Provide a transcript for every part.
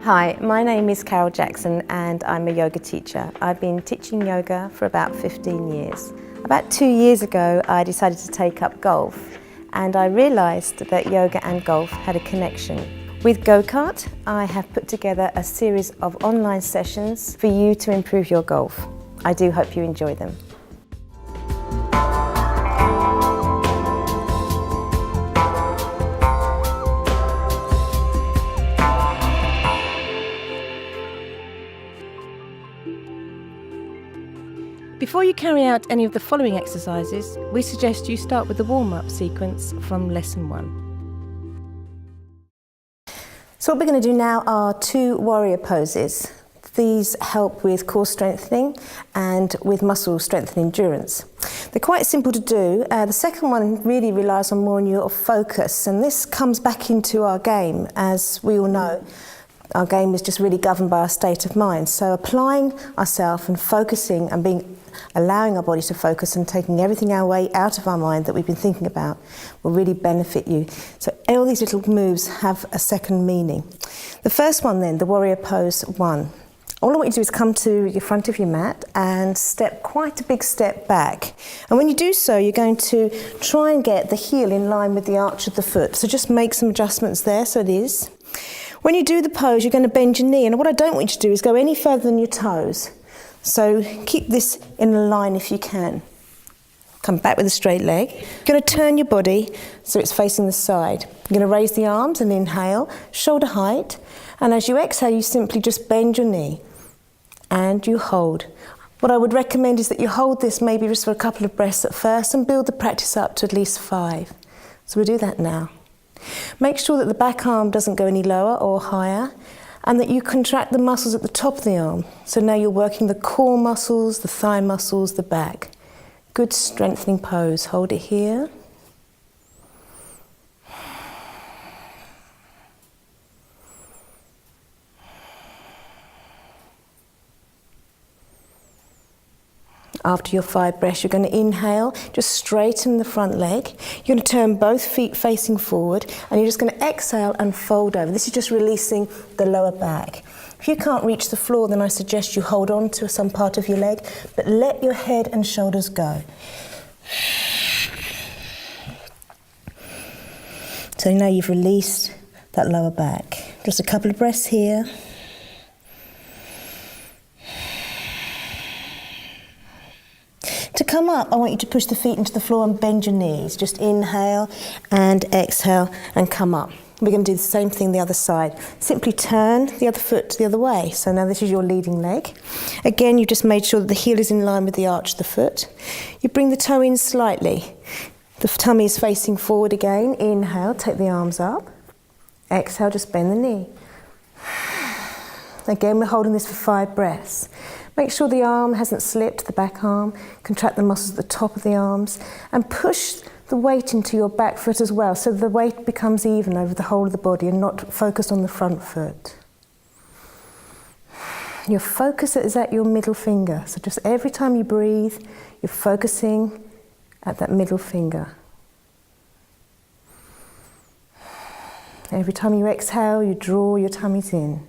Hi, my name is Carol Jackson and I'm a yoga teacher. I've been teaching yoga for about 15 years. About 2 years ago I decided to take up golf and I realised that yoga and golf had a connection. With Go-Kart I have put together a series of online sessions for you to improve your golf. I do hope you enjoy them. Before you carry out any of the following exercises, we suggest you start with the warm-up sequence from lesson 1. So what we're going to do now are 2 warrior poses. These help with core strengthening and with muscle strength and endurance. They're quite simple to do. The second one really relies on more on your focus, and this comes back into our game. As we all know, our game is just really governed by our state of mind. So applying ourselves and focusing and allowing our body to focus and taking everything away out of our mind that we've been thinking about will really benefit you. So all these little moves have a second meaning. The first one then, the warrior pose 1. All I want you to do is come to the front of your mat and step quite a big step back. And when you do so, you're going to try and get the heel in line with the arch of the foot. So just make some adjustments there so it is. When you do the pose, you're going to bend your knee, and what I don't want you to do is go any further than your toes. So keep this in a line if you can. Come back with a straight leg. You're going to turn your body so it's facing the side. You're going to raise the arms and inhale, shoulder height, and as you exhale, you simply just bend your knee and you hold. What I would recommend is that you hold this maybe just for a couple of breaths at first and build the practice up to at least 5. So we'll do that now. Make sure that the back arm doesn't go any lower or higher, and that you contract the muscles at the top of the arm. So now you're working the core muscles, the thigh muscles, the back. Good strengthening pose. Hold it here. After your 5 breaths, you're going to inhale, just straighten the front leg. You're going to turn both feet facing forward, and you're just going to exhale and fold over. This is just releasing the lower back. If you can't reach the floor, then I suggest you hold on to some part of your leg, but let your head and shoulders go. So now you've released that lower back. Just a couple of breaths here. To come up, I want you to push the feet into the floor and bend your knees. Just inhale and exhale and come up. We're going to do the same thing the other side. Simply turn the other foot the other way. So now this is your leading leg. Again, you just made sure that the heel is in line with the arch of the foot. You bring the toe in slightly. The tummy is facing forward again. Inhale, take the arms up. Exhale, just bend the knee. Again, we're holding this for 5 breaths. Make sure the arm hasn't slipped, the back arm. Contract the muscles at the top of the arms and push the weight into your back foot as well, so the weight becomes even over the whole of the body and not focused on the front foot. Your focus is at your middle finger, so just every time you breathe, you're focusing at that middle finger. Every time you exhale, you draw your tummies in.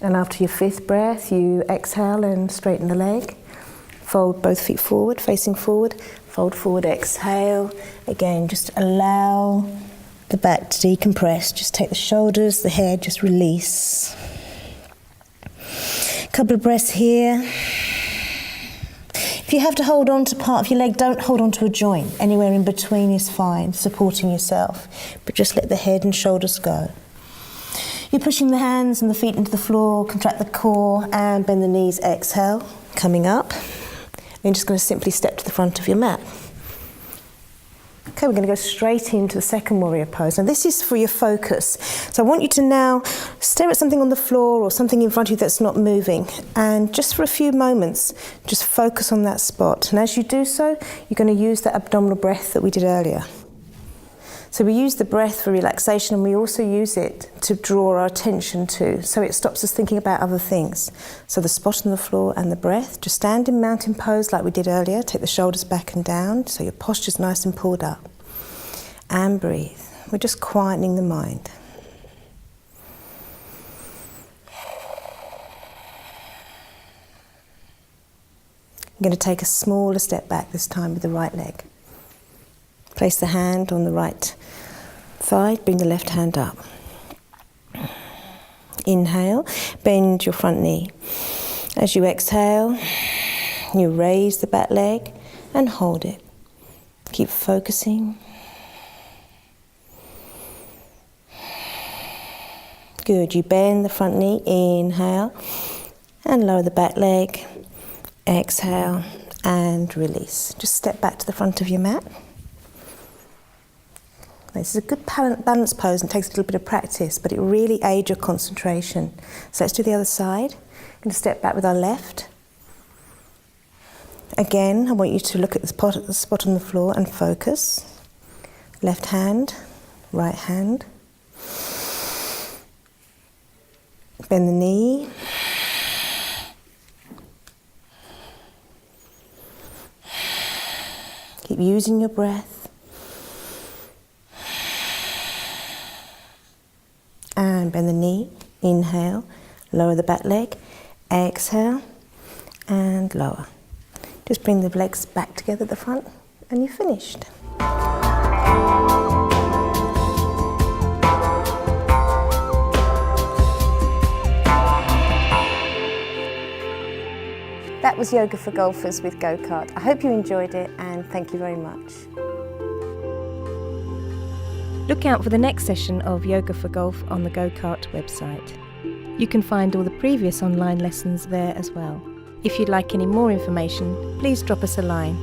And after your 5th breath, you exhale and straighten the leg. Fold both feet forward, facing forward. Fold forward, exhale. Again, just allow the back to decompress. Just take the shoulders, the head, just release. A couple of breaths here. If you have to hold on to part of your leg, don't hold on to a joint. Anywhere in between is fine, supporting yourself. But just let the head and shoulders go. You're pushing the hands and the feet into the floor, contract the core and bend the knees, exhale, coming up. And you're just going to simply step to the front of your mat. Okay, we're going to go straight into the second warrior pose. Now this is for your focus. So I want you to now stare at something on the floor or something in front of you that's not moving. And just for a few moments, just focus on that spot. And as you do so, you're going to use that abdominal breath that we did earlier. So we use the breath for relaxation, and we also use it to draw our attention to, so it stops us thinking about other things. So the spot on the floor and the breath. Just stand in mountain pose like we did earlier. Take the shoulders back and down so your posture's nice and pulled up. And breathe. We're just quietening the mind. I'm going to take a smaller step back this time with the right leg. Place the hand on the right thigh, bring the left hand up. Inhale, bend your front knee. As you exhale, you raise the back leg and hold it. Keep focusing. Good, you bend the front knee, inhale, and lower the back leg. Exhale and release. Just step back to the front of your mat. This is a good balance pose and takes a little bit of practice, but it really aids your concentration. So let's do the other side. I'm going to step back with our left. Again, I want you to look at the spot on the floor and focus. Left hand, right hand. Bend the knee. Keep using your breath. And bend the knee. Inhale. Lower the back leg. Exhale. And lower. Just bring the legs back together at the front and you're finished. That was Yoga for Golfers with Go-Kart. I hope you enjoyed it and thank you very much. Look out for the next session of Yoga for Golf on the Go-Kart website. You can find all the previous online lessons there as well. If you'd like any more information, please drop us a line.